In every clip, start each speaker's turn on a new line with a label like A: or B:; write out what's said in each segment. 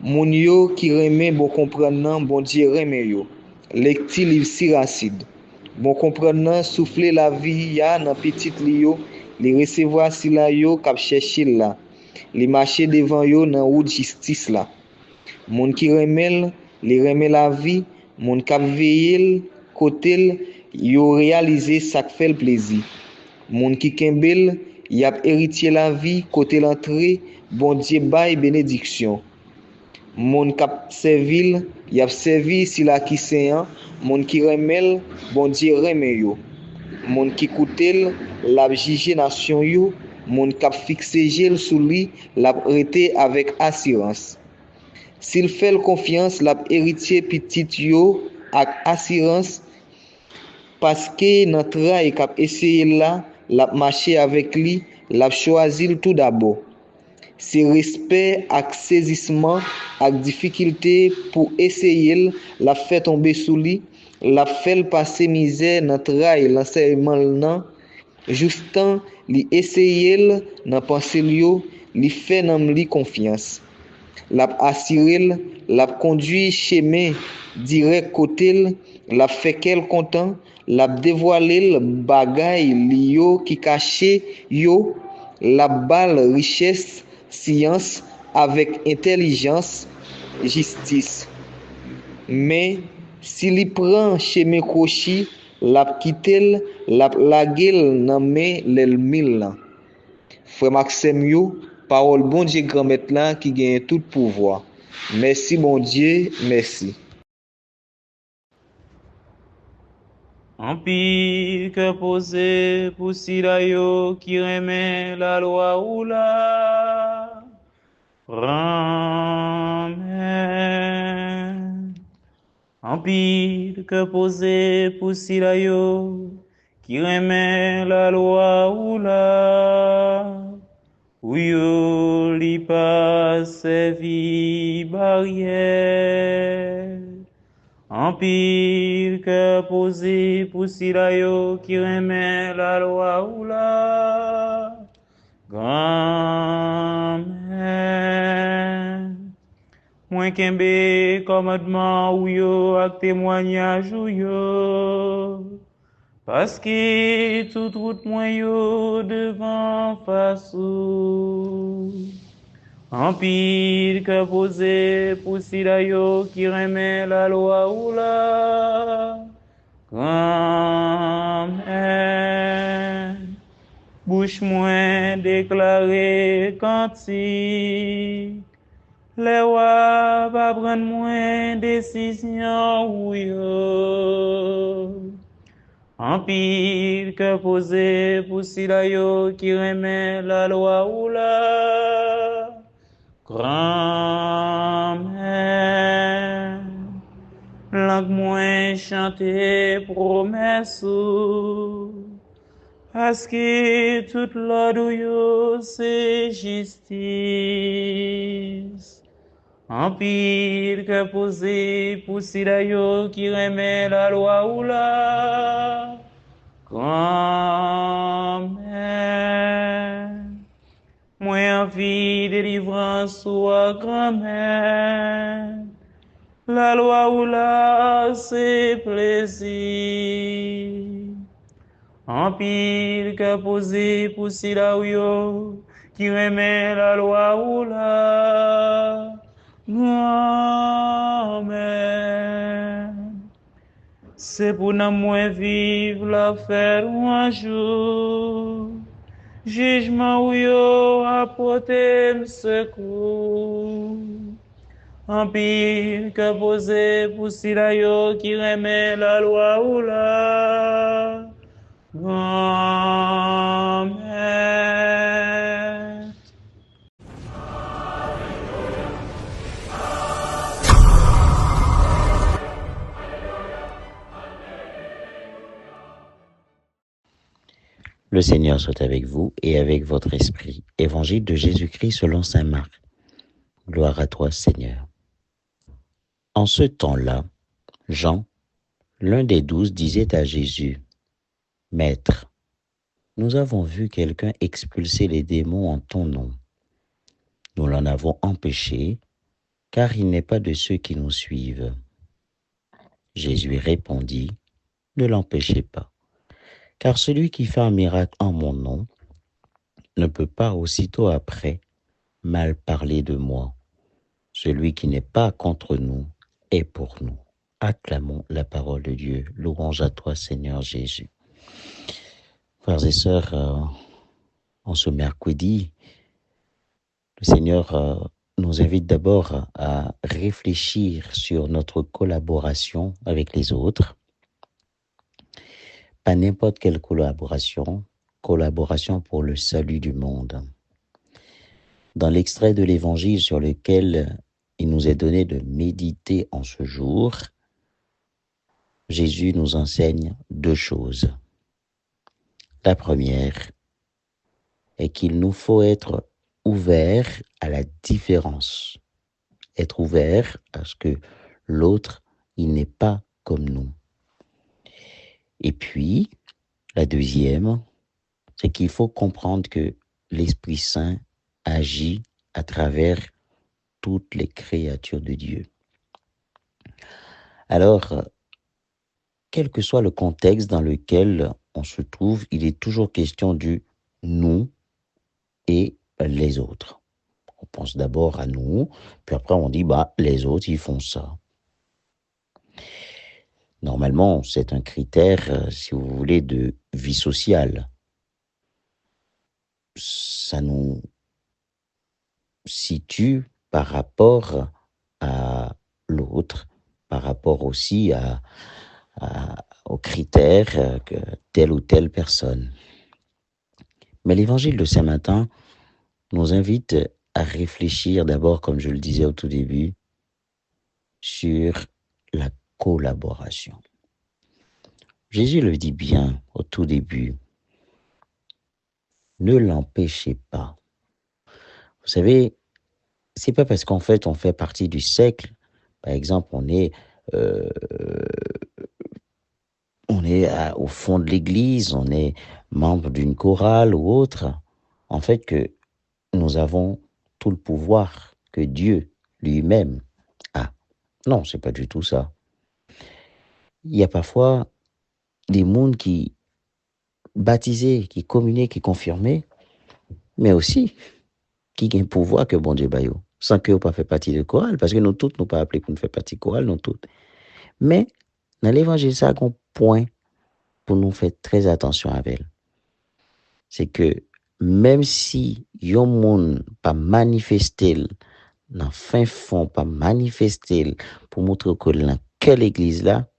A: Moun yo ki reme bon kompren nan, bon Dieu reme yo. Lekti liv Siracide. Bon kompren nan souffle la vie ya nan petit li yo, li recevoir si la yo kap chercher la. Li marcher devant yo nan route justice la. Moun ki remel, li reme la vie, moun kap veyel, kotel, yo réaliser sak fel plaisir. Moun ki kembel, yap héritier la vie, kote l'entrée, bon Dieu bay bénédiction. Moun kap servil, yap servi si la ki seyan, moun ki remel, bon Dieu reme yo. Moun ki koutel, lap jije nation yo, moun kap fixe jel sou li, lap rete avec assurance. S'il fait confiance, lap héritier petit yo ak assurance, parce que nan travail kap essayer là, lap marcher avec li, lap choisir tout d'abord. C'est respect ak saisissement ak difficulté pour essayer la fait tomber sous li, la fait passer misère nan travail l'enseignement nan, justant li essayer nan penser yo, li fait nan li confiance. L'a assuré, l'a conduit chemin direct côté, l'a fait quel content, l'a dévoilé bagay li yo qui caché yo, la balle richesse, science avec intelligence, justice. Mais s'il y prend chemin crochi, l'a quitté, l'a laguel nan men l'el mille. Frère Maxime yo, parole bon Dieu grand maître là qui gagne tout pouvoir. Merci bon Dieu, merci.
B: En pile que posé pour Sirayo qui remet la loi ou la Amen. En pile que posé pour Sirayo qui remet la loi ou la oui, li pas servi barrière. En pile que posé pour Sirayo qui remet la loi ou la grand-mère. Moins kembe commandement ou yo ak témoignage ou yo. Parce que toute route moins yo devant face ou. En pile que posé pour Sirayo qui remet la loi ou la grand-mère. Bouche moins déclaré cantique. Les rois va prendre moins décision ou yo. En pile que posé pour Sirayo qui remet la loi ou la grand-mère. Langue moins chanter promesse parce que toute l'ordre yo c'est justice. En pile que posé pour Sirayo qui remet la loi ou la grand-mère. Moi envie délivrance ou à grand-mère. La loi ou la c'est plaisir. En pile que posé pour Sirayo qui remet la loi ou la grand-mère. C'est pour nous moins vivre l'affaire un jour. Jugement ou yo apporter secours. En pile que posé pour Sirayo qui remet la loi ou la grand-mère.
C: Le Seigneur soit avec vous et avec votre esprit. Évangile de Jésus-Christ selon saint Marc. Gloire à toi, Seigneur. En ce temps-là, Jean, l'un des 12, disait à Jésus, « Maître, nous avons vu quelqu'un expulser les démons en ton nom. Nous l'en avons empêché, car il n'est pas de ceux qui nous suivent. Jésus répondit, ne l'empêchez pas, car celui qui fait un miracle en mon nom ne peut pas aussitôt après mal parler de moi. Celui qui n'est pas contre nous est pour nous. Acclamons la parole de Dieu. Louange à toi, Seigneur Jésus. Frères et sœurs, en ce mercredi, le Seigneur nous invite d'abord à réfléchir sur notre collaboration avec les autres. Pas n'importe quelle collaboration pour le salut du monde. Dans l'extrait de l'Évangile sur lequel il nous est donné de méditer en ce jour, Jésus nous enseigne deux choses. La première est qu'il nous faut être ouverts à la différence, être ouverts à ce que l'autre, il n'est pas comme nous. Et puis, la deuxième, c'est qu'il faut comprendre que l'Esprit Saint agit à travers toutes les créatures de Dieu. Alors, quel que soit le contexte dans lequel on se trouve, il est toujours question du nous et les autres. On pense d'abord à nous, puis après on dit les autres ils font ça. Normalement, c'est un critère, si vous voulez, de vie sociale. Ça nous situe par rapport à l'autre, par rapport aussi aux critères que telle ou telle personne. Mais l'évangile de ce matin nous invite à réfléchir d'abord, comme je le disais au tout début, sur la collaboration. Jésus le dit bien au tout début. Ne l'empêchez pas. Vous savez, c'est pas parce qu'en fait on fait partie du siècle, par exemple on est au fond de l'église, on est membre d'une chorale ou autre, en fait que nous avons tout le pouvoir que Dieu lui-même a. Non, c'est pas du tout ça. Il y a parfois des mondes qui baptisés, qui communiquent, qui confirmés, mais aussi qui ont un pouvoir que bon Dieu baillot, sans que vous pas fait partie de chorale, parce que nous toutes nous pas appelés pour nous faire partie de chorale, nous toutes. Mais dans l'évangile, ça a un point pour nous faire très attention avec elle. C'est que même si yon monde pas manifesté dans fin fond, pas manifesté pour montrer que dans quelle église là,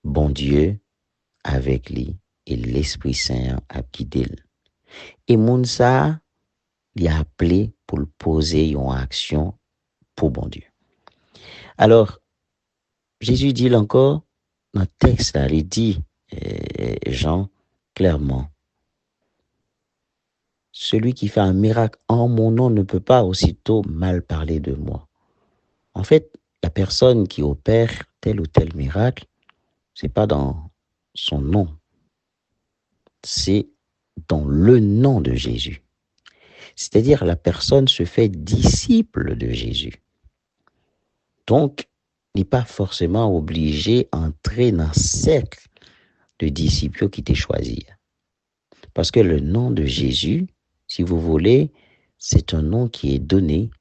C: bon Dieu avec lui et l'Esprit Saint a guidé. Et moun ça, il a appelé pour le poser en action pour bon Dieu. Alors, Jésus dit encore, dans le texte là, il dit, Jean, clairement, celui qui fait un miracle en mon nom ne peut pas aussitôt mal parler de moi. En fait, la personne qui opère tel ou tel miracle, c'est pas dans son nom, c'est dans le nom de Jésus. C'est-à-dire la personne se fait disciple de Jésus. Donc, il n'est pas forcément obligé d'entrer dans le cercle de disciples qui t'est choisi. Parce que le nom de Jésus, si vous voulez, c'est un nom qui est donné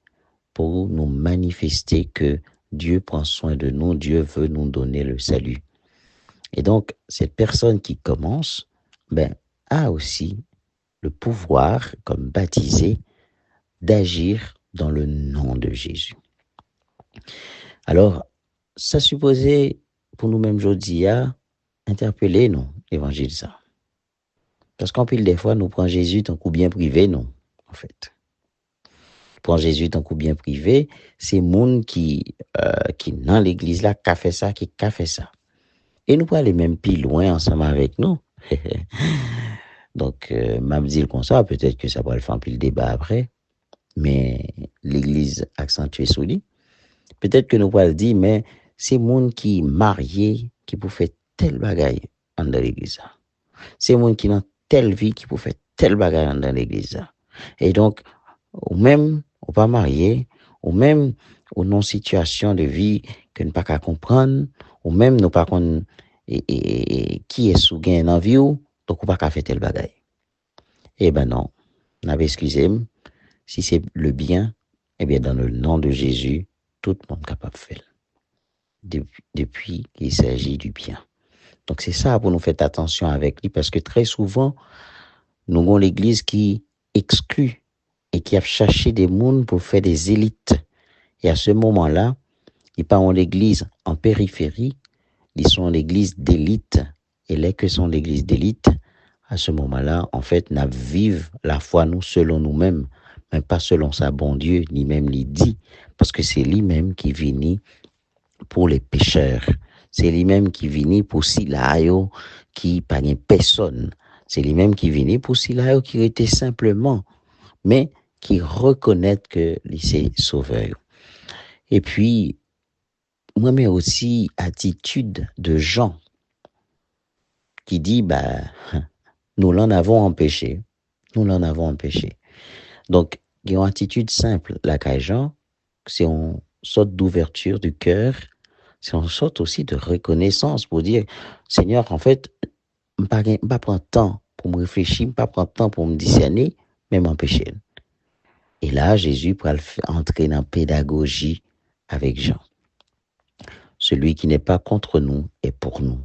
C: pour nous manifester que Dieu prend soin de nous, Dieu veut nous donner le salut. Et donc, cette personne qui commence, a aussi le pouvoir, comme baptisé, d'agir dans le nom de Jésus. Alors, ça supposait, pour nous-mêmes aujourd'hui, interpeller, non, l'évangile ça. Parce qu'en pile des fois, nous prenons Jésus tant coup bien privé, non, en fait. Prend Jésus tant coup bien privé, c'est monde qui dans l'église là, qui a fait ça, qui a fait ça. Et nous pas aller même plus loin ensemble avec nous. Donc, m'a dit comme ça, peut-être que ça va le faire un peu le débat après, mais l'église accentuée sur lui. Peut-être que nous pas le dire, mais c'est monde qui marié, qui peut faire tel bagaille dans l'église. C'est monde qui dans telle vie qui peut faire tel bagaille dans l'église. Et donc, ou même, ou pas marié, ou même ou non situation de vie que nous pas qu'à comprendre, ou même nous pas qu'on qui est sous gain dans vie ou donc on pas qu'à faire tel bagaille. Eh ben non, n'avez excusez-moi, si c'est le bien, eh bien dans le nom de Jésus, tout le monde est capable de faire. Depuis qu'il s'agit du bien. Donc c'est ça pour nous faire attention avec lui parce que très souvent nous avons l'église qui exclut et qui a cherché des mondes pour faire des élites. Et à ce moment-là, ils pas en l'église en périphérie, ils sont en l'église d'élite. Et les que sont l'église d'élite, à ce moment-là, en fait, nous vivons la foi nous selon nous-mêmes, mais pas selon sa bon Dieu, ni même l'idée, parce que c'est lui-même qui vient pour les pécheurs. C'est lui-même qui vient pour Silayo qui pas personne. C'est lui-même qui vient pour Silayo qui était simplement, mais qui reconnaît que c'est sauveur. Et puis, moi, mais aussi attitude de gens qui dit, nous l'en avons empêché. Nous l'en avons empêché. Donc, il y a une attitude simple. La Jean, c'est une sorte d'ouverture du cœur. C'est une sorte aussi de reconnaissance pour dire, Seigneur, en fait, je ne pas prendre temps pour me réfléchir, je ne pas prendre temps pour me discerner, mais m'empêcher. Et là, Jésus peut entrer dans la pédagogie avec Jean. Celui qui n'est pas contre nous est pour nous.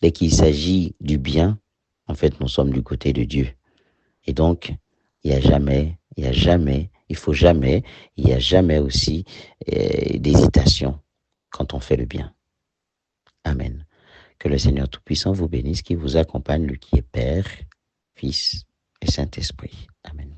C: Dès qu'il s'agit du bien, en fait, nous sommes du côté de Dieu. Et donc, il n'y a jamais aussi d'hésitation quand on fait le bien. Amen. Que le Seigneur Tout-Puissant vous bénisse, qui vous accompagne, lui qui est Père, Fils et Saint-Esprit. Amen.